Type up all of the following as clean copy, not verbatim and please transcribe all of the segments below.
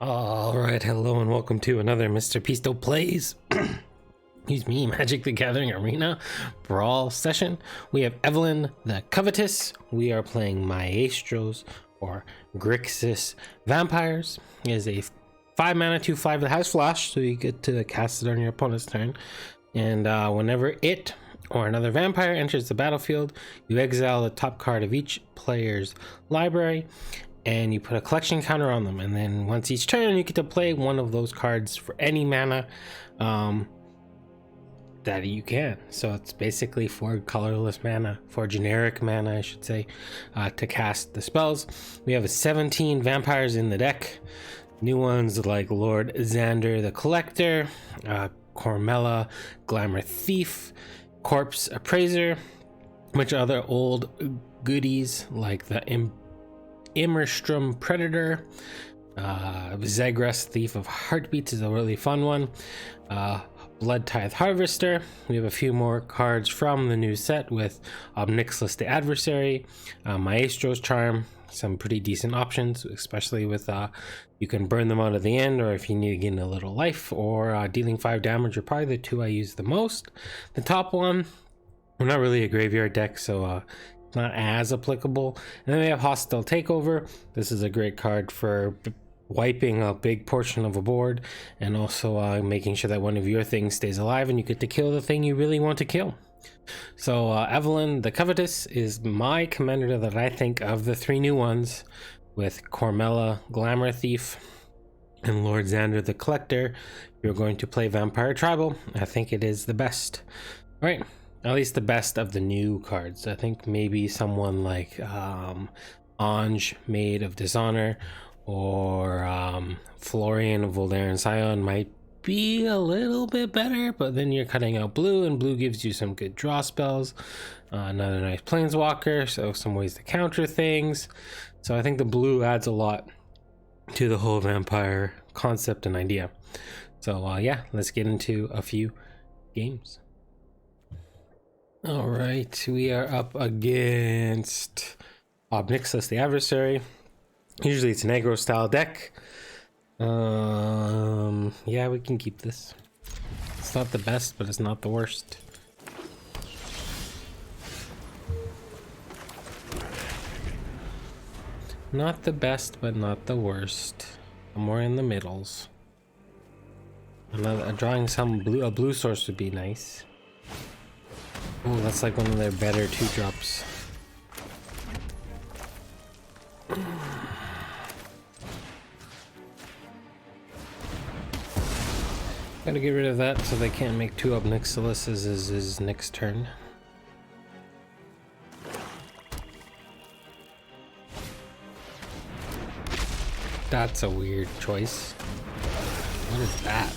Alright, hello and welcome to another Mr. Pisto Plays. Excuse me, Magic the Gathering Arena Brawl session. We have Evelyn the Covetous. We are playing Maestros or Grixis Vampires. It is a 5 mana 2/5 that has flash, so you get to cast it on your opponent's turn. And whenever it or another vampire enters the battlefield, you exile the top card of each player's library and you put a collection counter on them, and then once each turn you get to play one of those cards for any mana that you can. So it's basically for colorless mana, for generic mana I should say, to cast the spells. We have 17 vampires in the deck. New ones like Lord Xander the Collector, Cormella Glamour Thief, Corpse Appraiser, which other old goodies like the Immerstrom Predator, Zagras Thief of Heartbeats is a really fun one, Blood Tithe Harvester. We have a few more cards from the new set with Nixilis the Adversary, Maestro's Charm, some pretty decent options, especially with you can burn them out at the end, or if you need to gain a little life, or dealing 5 damage are probably the two I use the most. The top one, we're not really a graveyard deck, so not as applicable. And then we have Hostile Takeover. This is a great card for wiping a big portion of a board, and also making sure that one of your things stays alive and you get to kill the thing you really want to kill. So Evelyn the Covetous is my commander that I think of the 3 new ones, with Cormella Glamour Thief and Lord Xander the Collector. You're going to play Vampire Tribal. I think it is the best. All right, at least the best of the new cards. I think maybe someone like Ange, Maid of Dishonor, or Florian of Voldaren Scion might be a little bit better, but then you're cutting out blue, and blue gives you some good draw spells. Another nice Planeswalker, so some ways to counter things. So I think the blue adds a lot to the whole vampire concept and idea. So yeah, let's get into a few games. All right, we are up against Nixilis the Adversary. Usually it's an aggro style deck. Yeah, we can keep this. It's not the best, but it's not the worst. Not the best, but not the worst. Somewhere in the middles. Drawing a blue source would be nice. Oh, that's like one of their better 2-drops. Gotta get rid of that so they can't make 2 Nixilis his next turn. That's a weird choice. What is that?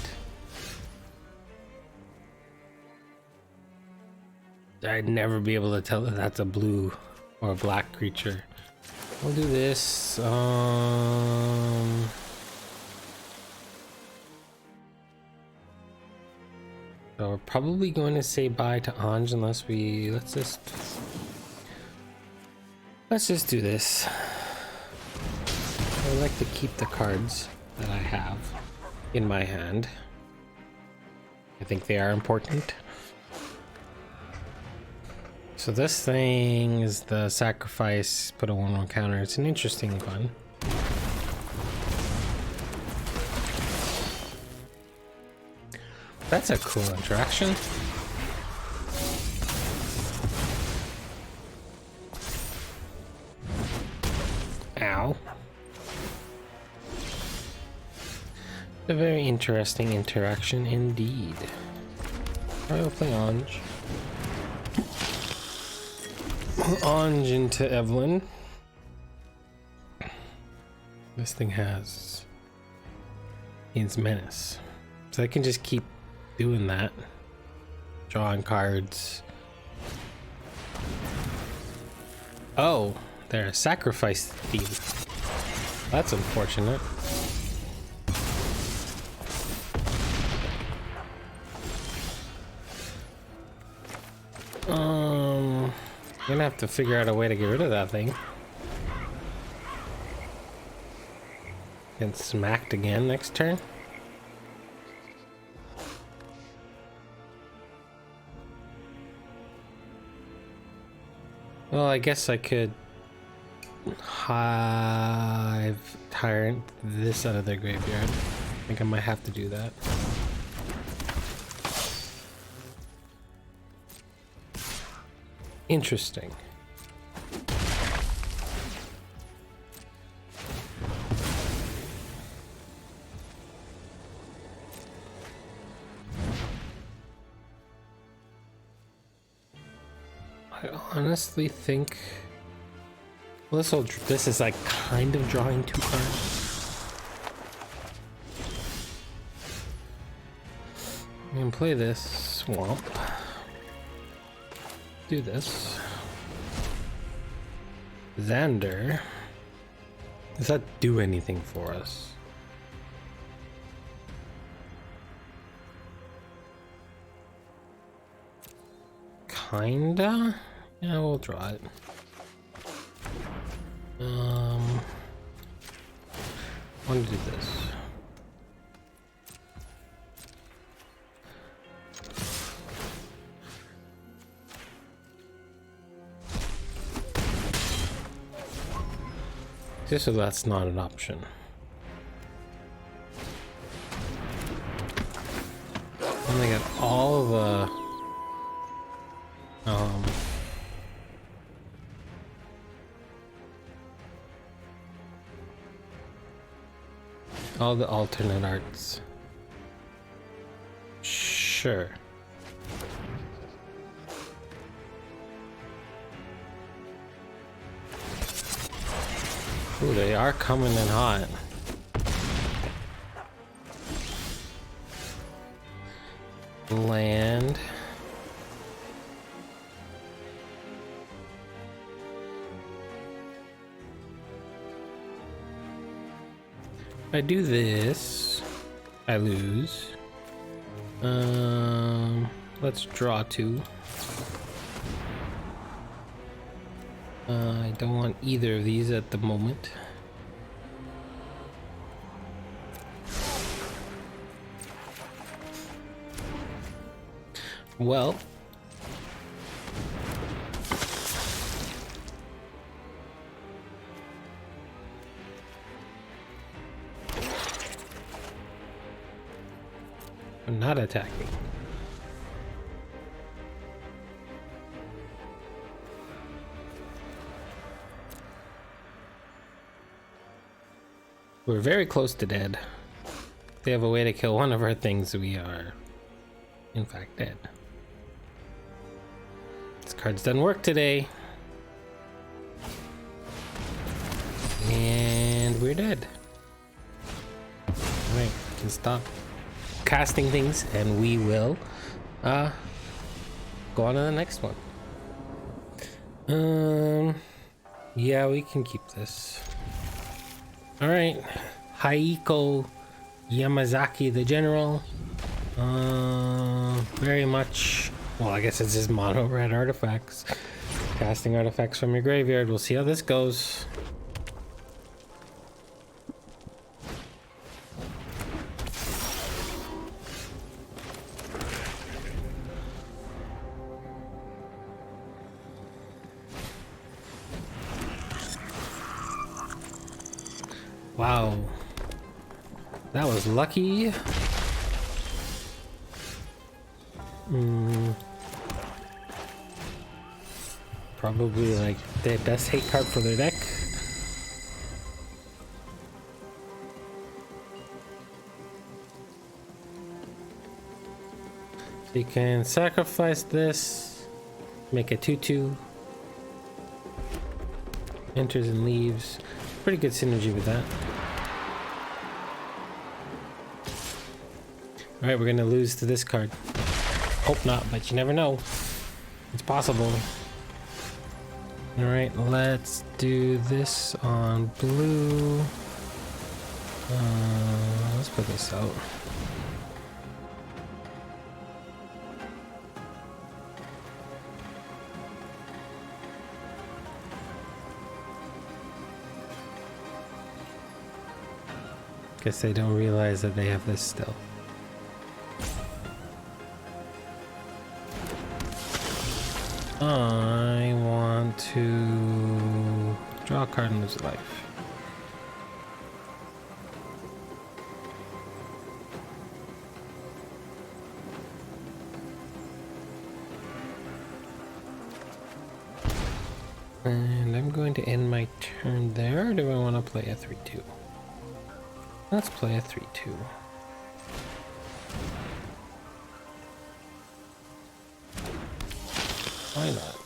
I'd never be able to tell that that's a blue or a black creature. We'll do this. So we're probably going to say bye to Ange unless we let's just do this. I like to keep the cards that I have in my hand. I think they are important. So this thing is the sacrifice, put a 1/1 counter. It's an interesting one. That's a cool interaction. Ow. A very interesting interaction indeed. Alright, we'll play Ange. Ange into Evelyn. This thing has Menace. So I can just keep doing that. Drawing cards. Oh, they're a sacrifice thief. That's unfortunate. I'm gonna have to figure out a way to get rid of that thing. Get smacked again next turn. Well, I guess I could hive Tyrant this out of their graveyard. I think I might have to do that. Interesting. I honestly think, well, this is like kind of drawing 2 cards. I can play this swamp. Do this. Xander. Does that do anything for us? Kinda? Yeah, we'll draw it. I want to do this. So that's not an option. And they got all the all the alternate arts. Sure. Ooh, they are coming in hot. Land. If I do this, I lose. Let's draw 2. I don't want either of these at the moment. Well, I'm not attacking. We're very close to dead. If they have a way to kill one of our things, we are, in fact, dead. This card's done work today. And we're dead. Alright, can stop casting things, and we will go on to the next one. Yeah, we can keep this. Alright, Heiko Yamazaki the General. Very much, well, I guess it's his mono red artifacts. Casting artifacts from your graveyard. We'll see how this goes. Wow, that was lucky. Probably like their best hate card for their deck. So you can sacrifice this, make a 2/2. Enters and leaves. Pretty good synergy with that. Alright, we're gonna lose to this card. Hope not, but you never know. It's possible. Alright, let's do this on blue. Let's put this out. Guess they don't realize that they have this still. I want to draw a card and lose a life. And I'm going to end my turn there. Or do I want to play a 3-2? Let's play a 3-2. Why not?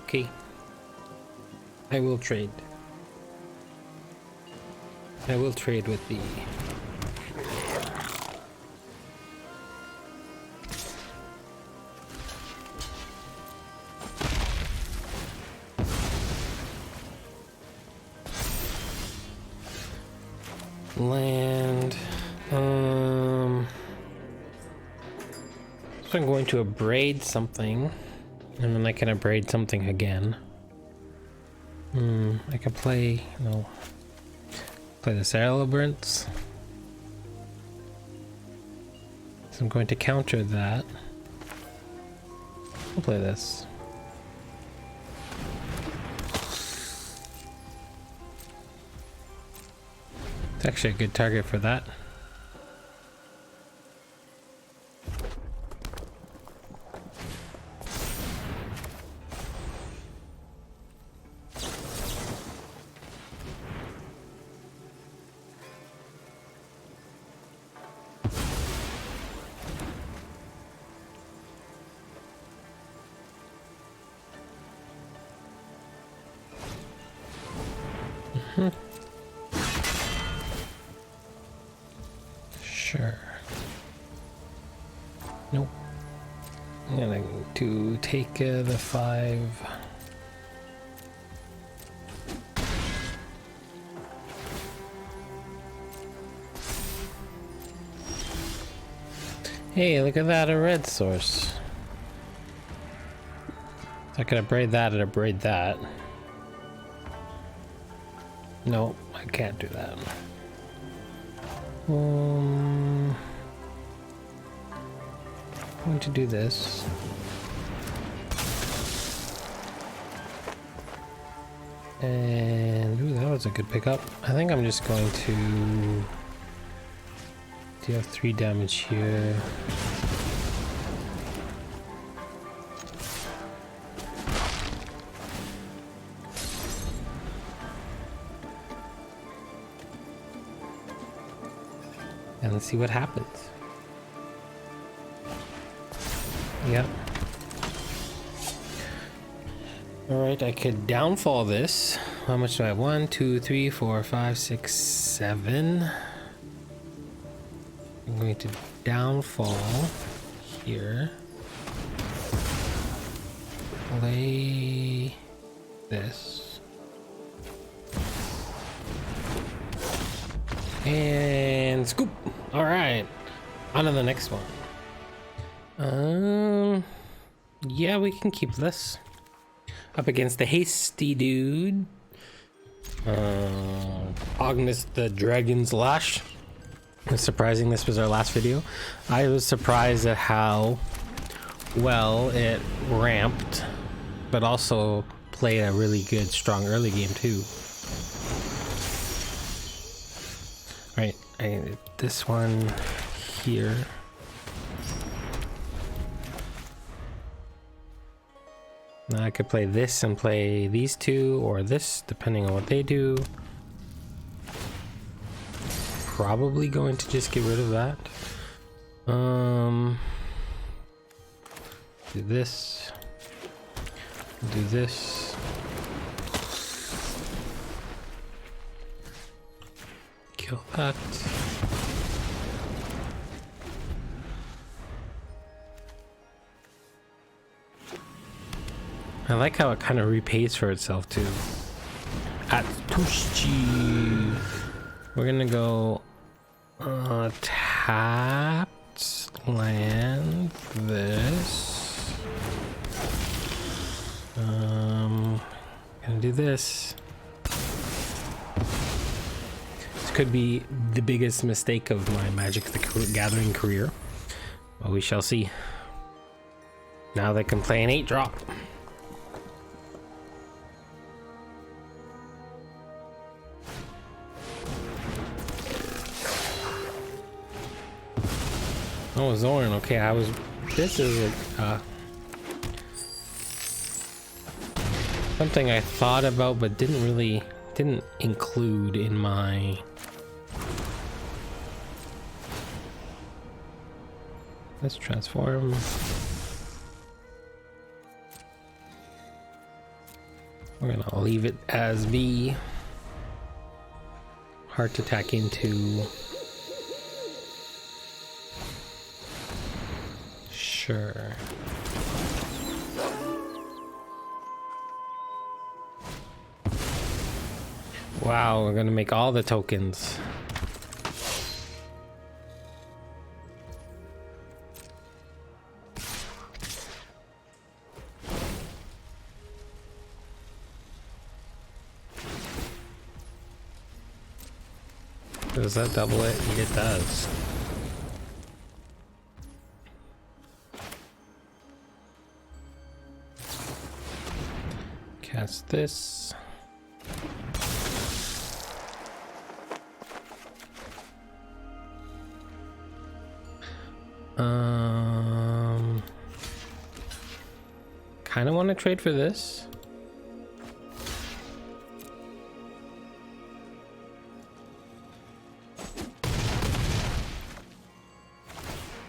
Okay. I will trade. I will trade with the land. So I'm going to abrade something, and then I can abrade something again. I can play, no, play the Celebrants. So I'm going to counter that. I'll play this. It's actually a good target for that. Sure. Nope. I'm gonna go to take the 5. Hey, look at that, a red source. So I could abrade that and abrade that. No, I can't do that. I'm going to do this. And ooh, that was a good pickup. I think I'm just going to deal 3 damage here. And let's see what happens. Yep. Alright, I could downfall this. How much do I have? 1, 2, 3, 4, 5, 6, 7. I'm going to downfall here. Play this. And scoop! Alright. On to the next one. Yeah, we can keep this. Up against the hasty dude. Ognis the Dragon's Lash. It's surprising this was our last video. I was surprised at how well it ramped, but also played a really good, strong early game too. Right, this one here. Now I could play this and play these two, or this, depending on what they do. Probably going to just get rid of that. Do this. Do this. Kill that. I like how it kind of repays for itself too. At Tushchi. We're gonna go tapped land this. Gonna do this. This could be the biggest mistake of my Magic the Gathering career, but we shall see. Now they can play an 8-drop. Oh, Zorn. Okay, I was. This is something I thought about, but didn't include in my. Let's transform. We're gonna leave it as B. Heart attack into. Sure. Wow, we're gonna make all the tokens. Does that double it? It does. Cast this. Kind of want to trade for this.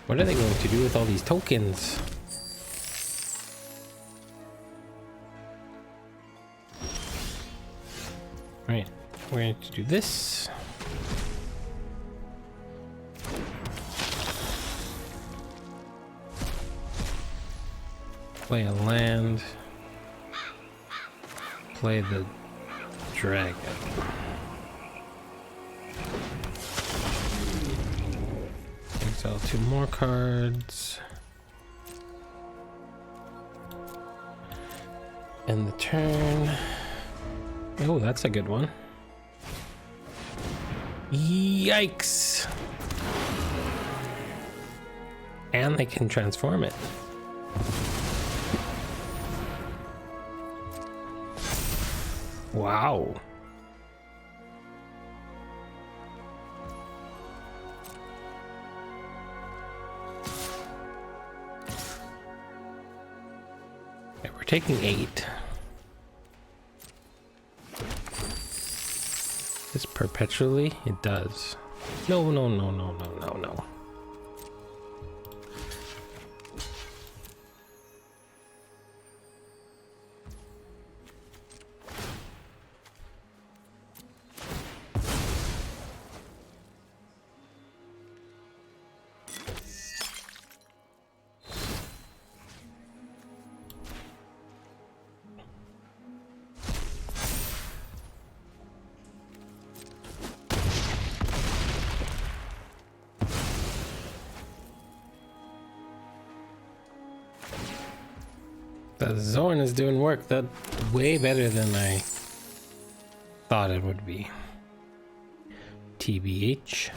What are they going to do with all these tokens? Right, we're going to do this. Play a land. Play the dragon. Exile 2 more cards. End the turn. Oh, that's a good one. Yikes! And they can transform it. Wow. Okay, we're taking 8. This perpetually? It does. No, no, no, no, no, no, no. The Zorn is doing work that way better than I thought it would be. TBH.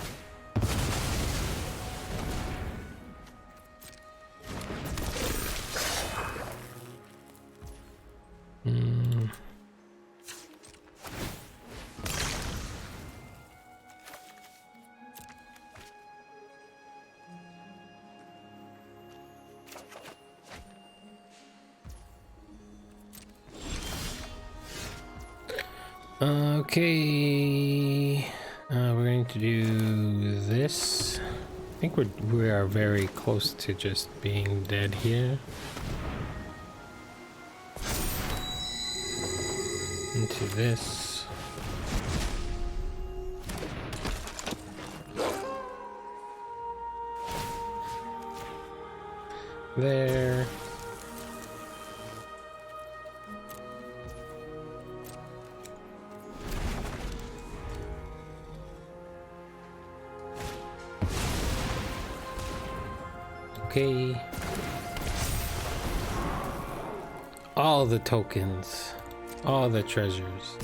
Okay, we're going to do this. I think we are very close to just being dead here. Into this. There. Okay. All the tokens. All the treasures.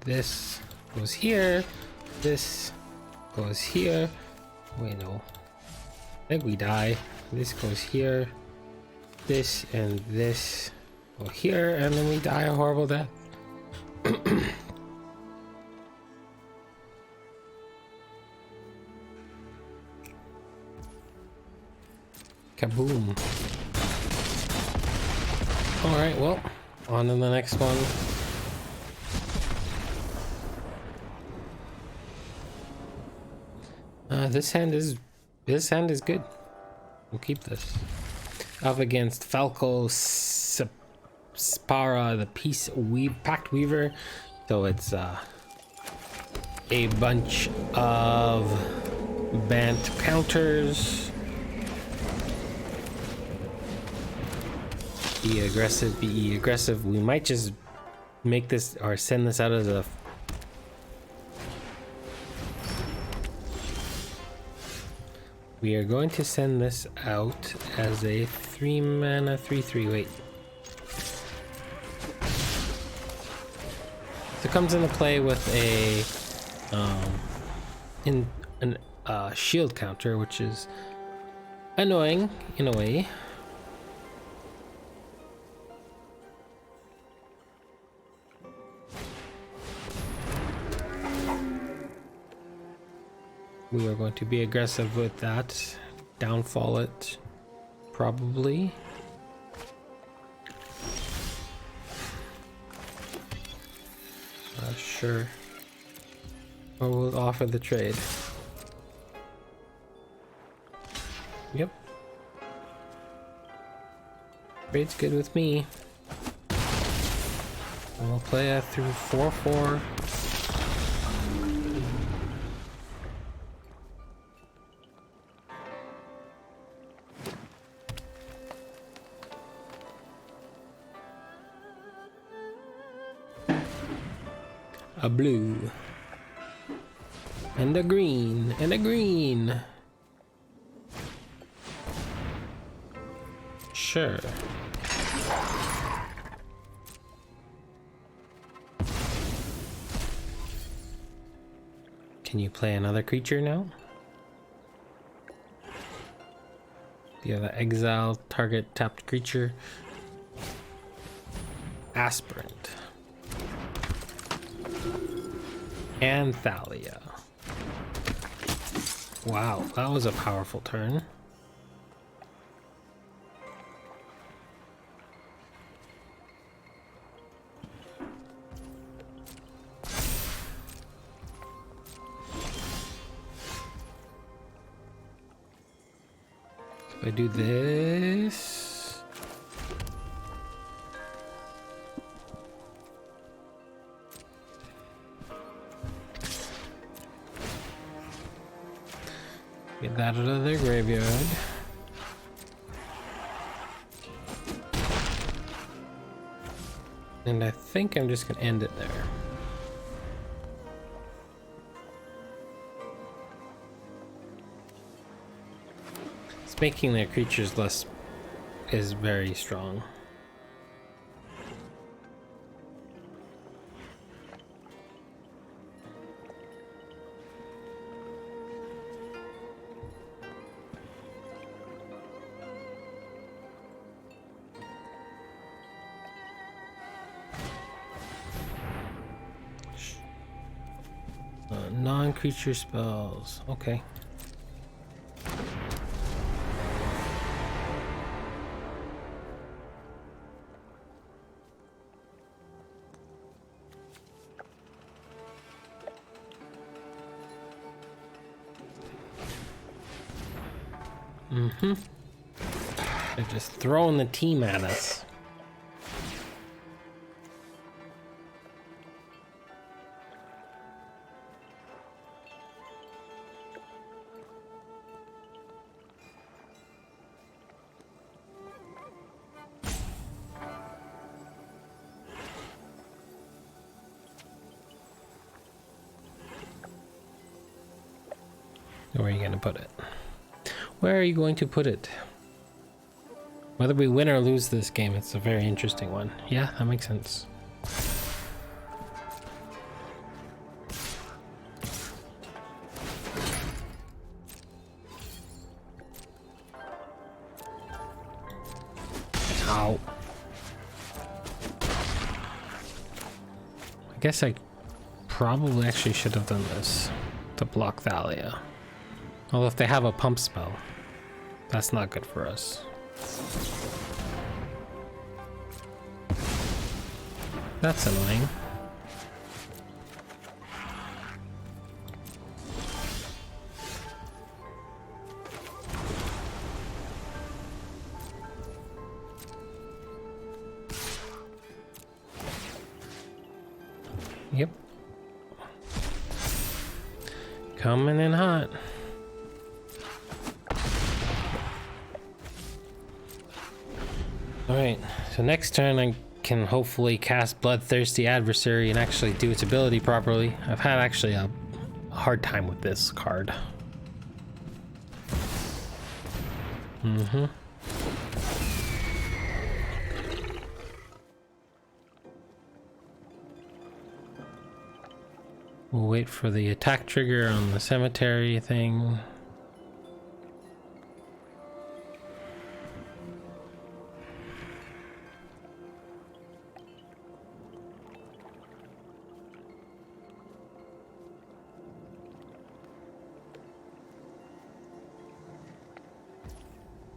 This goes here. This goes here. Wait, no. I think we die. This goes here. This and this go here, and then we die a horrible death. Kaboom. Alright, well, on to the next one. This hand is good. We'll keep this. Up against Falco, Spara, the Pact Weaver. So it's a bunch of Bant counters. Be aggressive, be aggressive. We might just make this or send this out as a we are going to send this out as a 3-mana 3/3. Wait. So it comes into play with a shield counter, which is annoying in a way. We are going to be aggressive with that. Downfall it, probably. Sure. Or we'll offer the trade. Yep. Trade's good with me. And we'll play that through 4/4. A blue and a green and a green. Sure. Can you play another creature now? The other exile target tapped creature. Aspirant. And Thalia. Wow, that was a powerful turn. If I do this... Get that out of their graveyard. And I think I'm just gonna end it there. It's making their creatures less is very strong. Non-creature spells. Okay. They're just throwing the team at us. Where are you going to put it? Where are you going to put it? Whether we win or lose this game, it's a very interesting one. Yeah, that makes sense. Ow. I guess I probably actually should have done this to block Thalia. Although if they have a pump spell, that's not good for us. That's annoying. Yep. Coming in hot. Alright, so next turn I can hopefully cast Bloodthirsty Adversary and actually do its ability properly. I've had actually a hard time with this card. We'll wait for the attack trigger on the cemetery thing.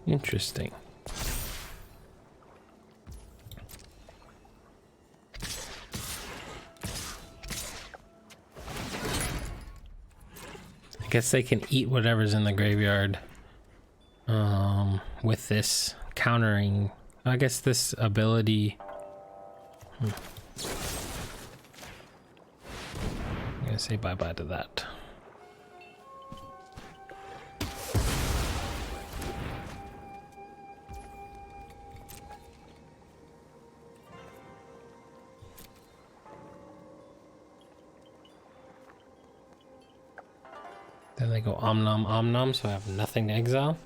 Interesting. I guess they can eat whatever's in the graveyard with this countering. I guess this ability. I'm gonna say bye-bye to that. Then they go om nom, so I have nothing to exile.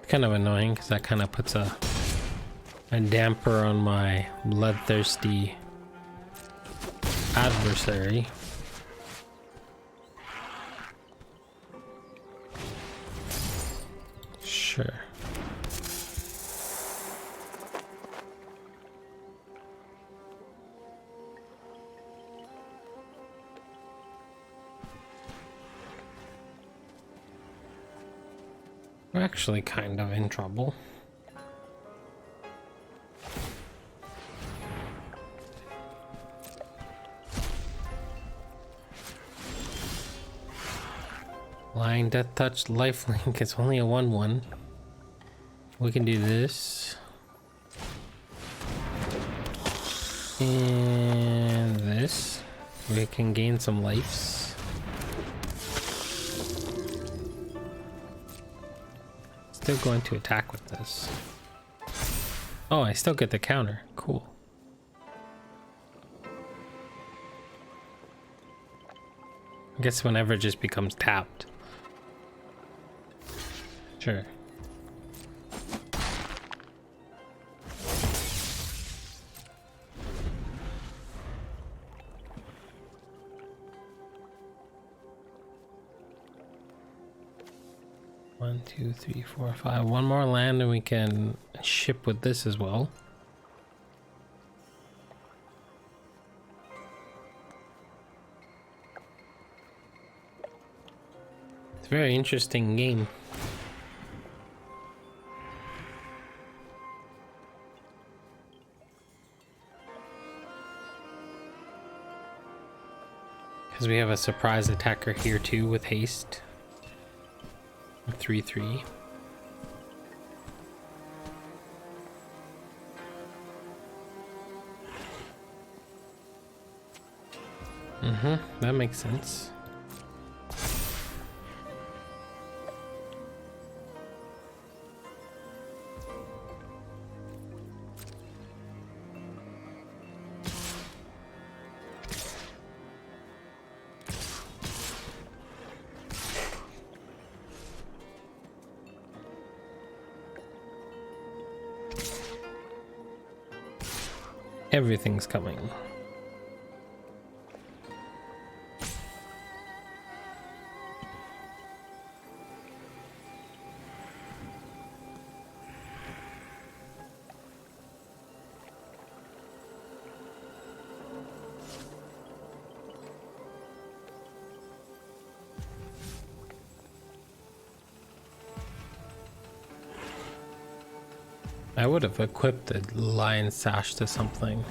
Kind of annoying because that kind of puts a damper on my Bloodthirsty Adversary. Sure. We're actually kind of in trouble. Line Death Touch Lifelink, it's only a 1/1. We can do this. And this. We can gain some lives. Still going to attack with this. Oh, I still get the counter. Cool. I guess whenever it just becomes tapped. Sure. One, two, three, four, five. One more land and we can ship with this as well. It's a very interesting game. Because we have a surprise attacker here too with haste. 3/3. That makes sense. Everything's coming. I would have equipped the lion sash to something.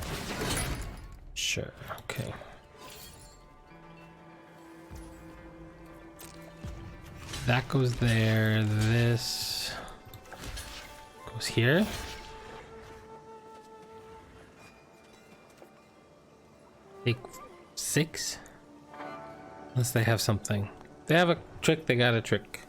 Sure, okay. That goes there, this goes here. Take 6? Unless they have something. They have a trick, they got a trick.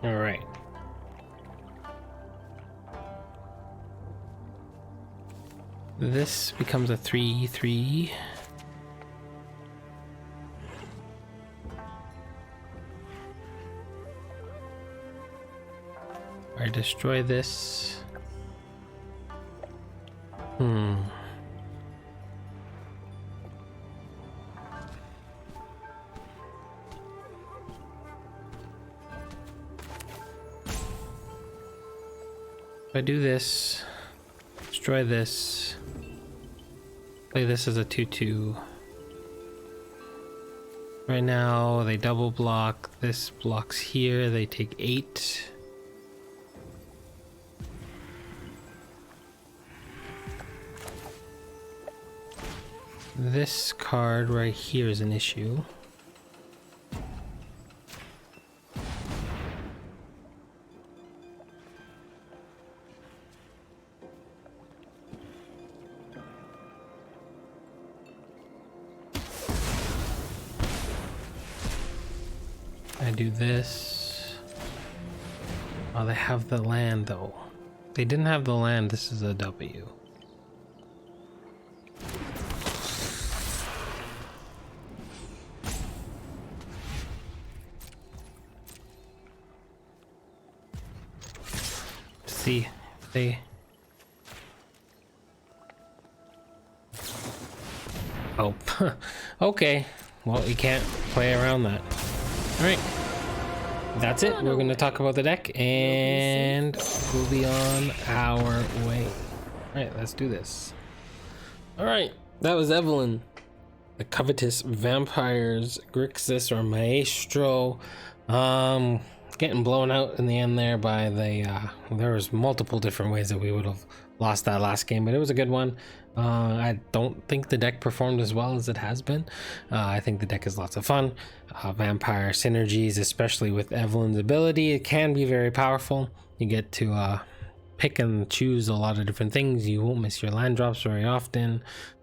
All right. This becomes a 3/3. I destroy this. If I do this, destroy this, play this as a 2/2. Right now they double block, this blocks here, they take 8. This card right here is an issue. I do this. Oh, they have the land though. They didn't have the land. This is a W. See, they. Oh, okay. Well, you can't play around that. All right, that's it. We're going to talk about the deck and we'll be on our way. All right, let's do this. All right, that was Evelyn, the Covetous Vampires, Grixis or Maestro. Getting blown out in the end there by the, there was multiple different ways that we would have lost that last game, but it was a good one. I don't think the deck performed as well as it has been. I think the deck is lots of fun. Vampire synergies, especially with Evelyn's ability, it can be very powerful. You get to pick and choose a lot of different things. You won't miss your land drops very often.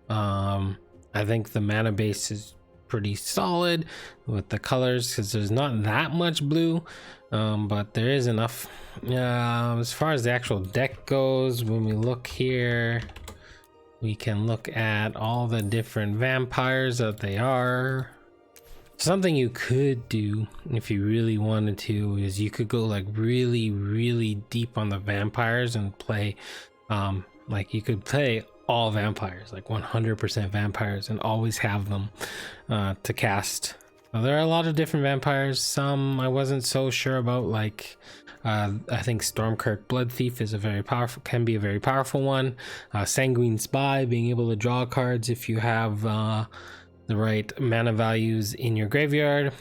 I think the mana base is pretty solid with the colors because there's not that much blue, but there is enough. As far as the actual deck goes, when we look here, we can look at all the different vampires that they are. Something you could do if you really wanted to is you could go like really deep on the vampires and play like you could play all vampires, like 100% vampires, and always have them to cast. Now, there are a lot of different vampires. Some I wasn't so sure about, like I think Stormkirk Blood Thief is a very powerful, can be a very powerful one. Sanguine Spy, being able to draw cards if you have the right mana values in your graveyard.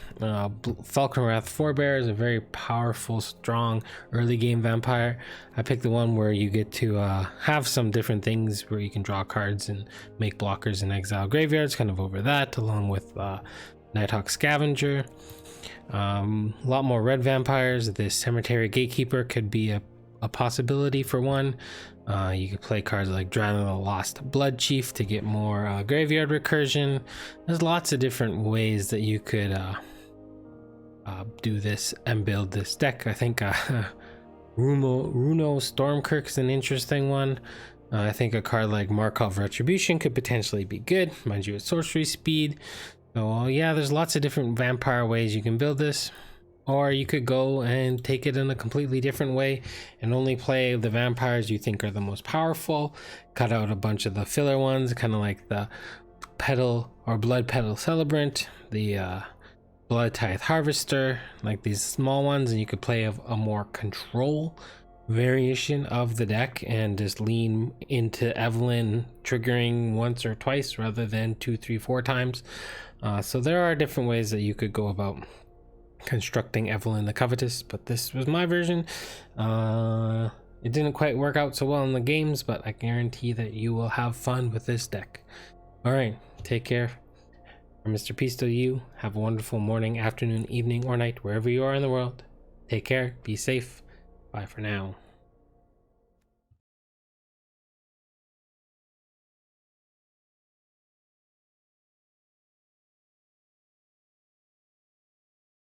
Falcon Wrath Forebear is a very powerful, strong early game vampire. I picked the one where you get to have some different things where you can draw cards and make blockers and exile graveyards, kind of over that, along with Nighthawk Scavenger. A lot more red vampires. The Cemetery Gatekeeper could be a possibility for one. You could play cards like Drown of the Lost Blood Chief to get more graveyard recursion. There's lots of different ways that you could do this and build this deck. I think Runo Stormkirk is an interesting one. I think a card like Markov Retribution could potentially be good. Mind you, it's sorcery speed. So yeah, there's lots of different vampire ways you can build this. Or you could go and take it in a completely different way and only play the vampires you think are the most powerful. Cut out a bunch of the filler ones, kind of like the Petal or Blood Petal Celebrant, the Blood Tithe Harvester, like these small ones, and you could play a more control variation of the deck and just lean into Evelyn triggering once or twice rather than 2, 3, 4 times. So there are different ways that you could go about constructing Evelyn the Covetous, but this was my version. It didn't quite work out so well in the games, but I guarantee that you will have fun with this deck. All right, take care. From Mr. Pisto, you have a wonderful morning, afternoon, evening, or night, wherever you are in the world. Take care, be safe. Bye for now.